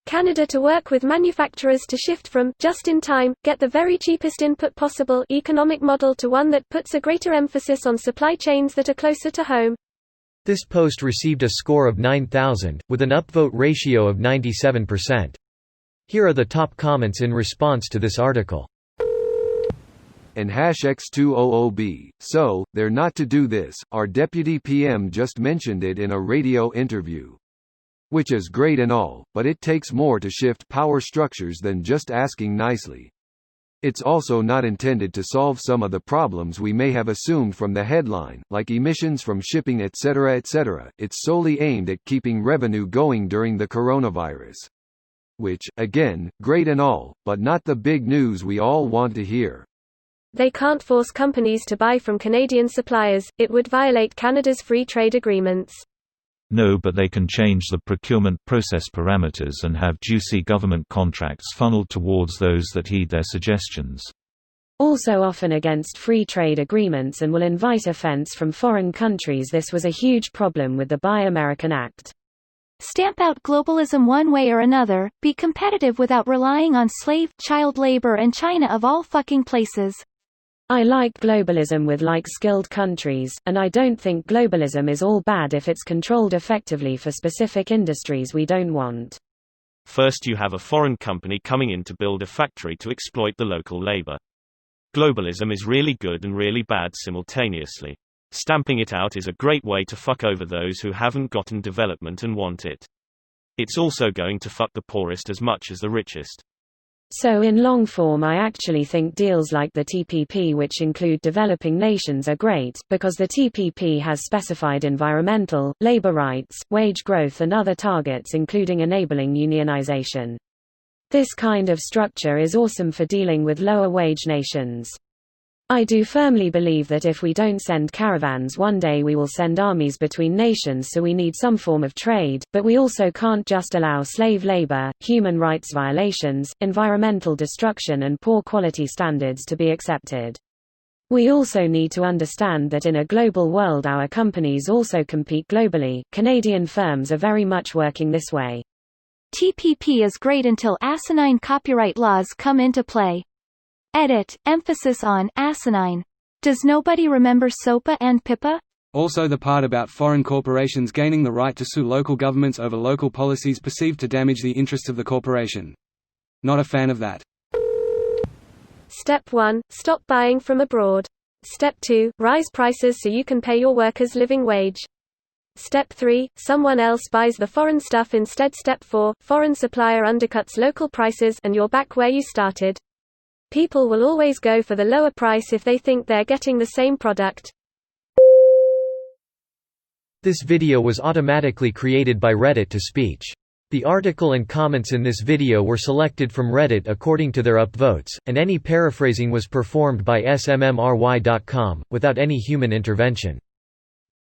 Canada to work with manufacturers to shift from just-in-time, get the very cheapest input possible economic model to one that puts a greater emphasis on supply chains that are closer to home. This post received a score of 9,000, with an upvote ratio of 97%. Here are the top comments in response to this article. And #X200B. So, they're not to do this. Our deputy PM just mentioned it in a radio interview. Which is great and all, but it takes more to shift power structures than just asking nicely. It's also not intended to solve some of the problems we may have assumed from the headline, like emissions from shipping etc. etc. It's solely aimed at keeping revenue going during the coronavirus. Which, again, great and all, but not the big news we all want to hear. They can't force companies to buy from Canadian suppliers, it would violate Canada's free trade agreements. No, but they can change the procurement process parameters and have juicy government contracts funneled towards those that heed their suggestions. Also often against free trade agreements and will invite offense from foreign countries. This was a huge problem with the Buy American Act. Stamp out globalism one way or another, be competitive without relying on slave, child labor and China of all fucking places. I like globalism with like-skilled countries, and I don't think globalism is all bad if it's controlled effectively for specific industries we don't want. First you have a foreign company coming in to build a factory to exploit the local labor. Globalism is really good and really bad simultaneously. Stamping it out is a great way to fuck over those who haven't gotten development and want it. It's also going to fuck the poorest as much as the richest. So in long form I actually think deals like the TPP, which include developing nations, are great, because the TPP has specified environmental, labor rights, wage growth and other targets including enabling unionization. This kind of structure is awesome for dealing with lower wage nations. I do firmly believe that if we don't send caravans one day we will send armies between nations, so we need some form of trade, but we also can't just allow slave labor, human rights violations, environmental destruction and poor quality standards to be accepted. We also need to understand that in a global world our companies also compete globally. Canadian firms are very much working this way. TPP is great until asinine copyright laws come into play. Edit, emphasis on asinine. Does nobody remember SOPA and PIPA? Also the part about foreign corporations gaining the right to sue local governments over local policies perceived to damage the interests of the corporation. Not a fan of that. Step 1. Stop buying from abroad. Step 2. Rise prices so you can pay your workers living wage. Step 3. Someone else buys the foreign stuff instead. Step 4. Foreign supplier undercuts local prices and you're back where you started. People will always go for the lower price if they think they're getting the same product. This video was automatically created by Reddit to speech. The article and comments in this video were selected from Reddit according to their upvotes, and any paraphrasing was performed by smmry.com, without any human intervention.